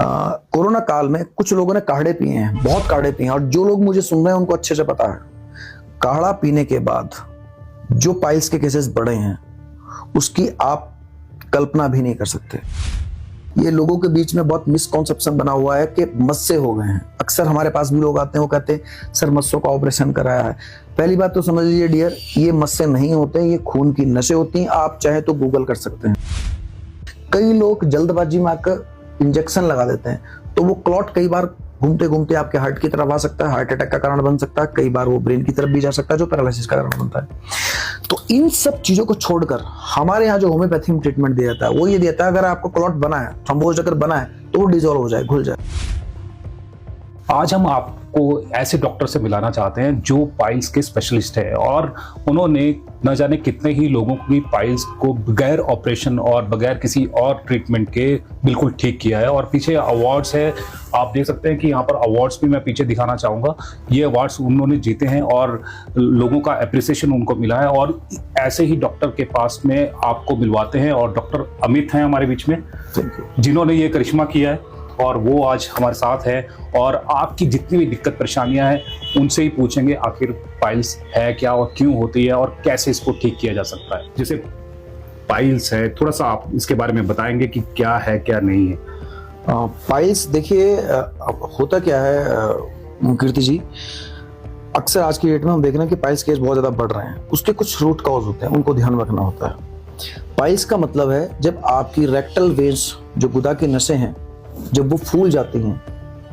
Corona काल में कुछ लोगों ने काढ़े पिए हैं, बहुत काढ़े पिए हैं, और जो लोग मुझे सुन रहे हैं उनको अच्छे से पता है काढ़ा पीने के बाद जो पाइल्स के केसेस बढ़े हैं उसकी आप कल्पना भी नहीं कर सकते। ये लोगों के बीच में बहुत मिसकॉन्सेप्शन बना हुआ है कि मस्से हो गए हैं। अक्सर हमारे पास भी लोग आते हैं, वो कहते हैं सर मस्सों का ऑपरेशन कराया है। पहली बात तो समझ लीजिए डियर, ये मस्से नहीं होते, ये खून की नसें होती हैं। आप चाहे तो गूगल कर सकते हैं। कई लोग जल्दबाजी में आकर इंजेक्शन लगा देते हैं तो वो क्लॉट कई बार घूमते घूमते आपके हार्ट की तरफ आ सकता है, हार्ट अटैक का कारण बन सकता है, कई बार वो ब्रेन की तरफ भी जा सकता है जो पैरालिसिस का कारण बनता है। तो इन सब चीजों को छोड़कर हमारे यहाँ जो होम्योपैथी में ट्रीटमेंट दिया जाता है वो ये देता है, अगर आपको क्लॉट बना है, थ्रोम्बोज अगर बना है तो वो डिसॉल्व हो जाए, घुल जाए। आज हम आपको ऐसे डॉक्टर से मिलाना चाहते हैं जो पाइल्स के स्पेशलिस्ट है और उन्होंने न जाने कितने ही लोगों की पाइल्स को बगैर ऑपरेशन और बगैर किसी और ट्रीटमेंट के बिल्कुल ठीक किया है। और पीछे अवार्ड्स है, आप देख सकते हैं कि यहाँ पर अवार्ड्स भी मैं पीछे दिखाना चाहूँगा। ये अवार्ड्स उन्होंने जीते हैं और लोगों का एप्रिसिएशन उनको मिला है और ऐसे ही डॉक्टर के पास में आपको मिलवाते हैं। और डॉक्टर अमित हैं हमारे बीच में जिन्होंने ये करिश्मा किया है और वो आज हमारे साथ है और आपकी जितनी भी दिक्कत परेशानियां हैं उनसे ही पूछेंगे आखिर पाइल्स है क्या और क्यों होती है और कैसे इसको ठीक किया जा सकता है। जैसे पाइल्स है, थोड़ा सा आप इसके बारे में बताएंगे कि क्या है क्या नहीं है। पाइल्स देखिए होता क्या है कीर्ति जी, अक्सर आज की डेट में हम देख रहे हैं कि पाइल्स केस बहुत ज्यादा बढ़ रहे हैं। उसके कुछ रूट कॉज होते हैं, उनको ध्यान रखना होता है। पाइल्स का मतलब है जब आपकी रेक्टल वेन्स जो गुदा की नसें हैं जब वो फूल जाती हैं,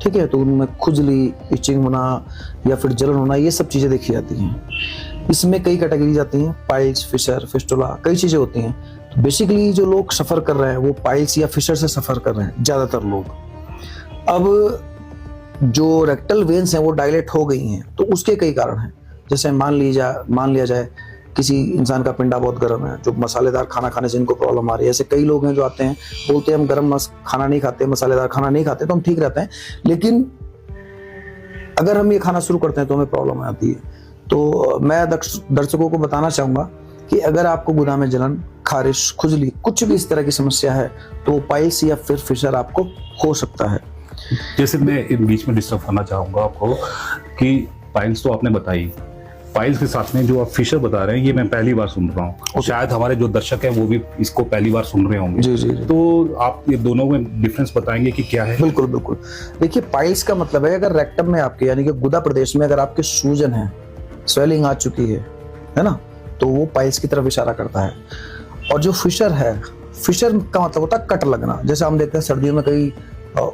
ठीक है, तो उनमें खुजली, इचिंग होना या फिर जलन होना, ये सब चीजें देखी जाती हैं। इसमें कई कैटेगरीज आती हैं, पाइल्स, फिशर, फिस्टुला, कई चीजें होती हैं। तो बेसिकली जो लोग सफर कर रहे हैं वो पाइल्स या फिशर से सफर कर रहे हैं ज्यादातर लोग। अब जो रेक्टल वेन्स हैं वो डायलेट हो गई हैं तो उसके कई कारण हैं। जैसे मान लिया जाए किसी इंसान का पिंडा बहुत गर्म है, जो मसालेदार खाना खाने से इनको प्रॉब्लम आ रही है। ऐसे कई लोग हैं जो आते हैं बोलते हैं हम गर्म खाना नहीं खाते, मसालेदार खाना नहीं खाते तो हम ठीक रहते हैं, लेकिन अगर हम ये खाना शुरू करते हैं तो हमें प्रॉब्लम आती है। तो मैं दर्शकों को बताना चाहूंगा कि अगर आपको गुदा में जलन, खारिश, खुजली, कुछ भी इस तरह की समस्या है तो पाइल्स या फिर फिशर आपको हो सकता है। जैसे मैं इन बीच में डिस्टर्ब करना चाहूंगा आपको कि पाइल्स तो आपने बताई, पाइल्स के साथ में जो आप फिशर बता रहे हैं ये मैं पहली बार सुन रहा हूँ। शायद हमारे जो दर्शक हैं वो भी इसको पहली बार सुन रहे होंगे। जी। तो आप ये दोनों में डिफरेंस बताएंगे कि क्या है? बिल्कुल। देखिए पाइल्स का मतलब है अगर रेक्टम में आपके यानी कि गुदा प्रदेश में अगर आपके सूजन है, स्वेलिंग आ चुकी है ना, तो वो पाइल्स की तरफ इशारा करता है। और जो फिशर है, फिशर का मतलब होता है कट लगना। जैसे हम देखते हैं सर्दियों में कई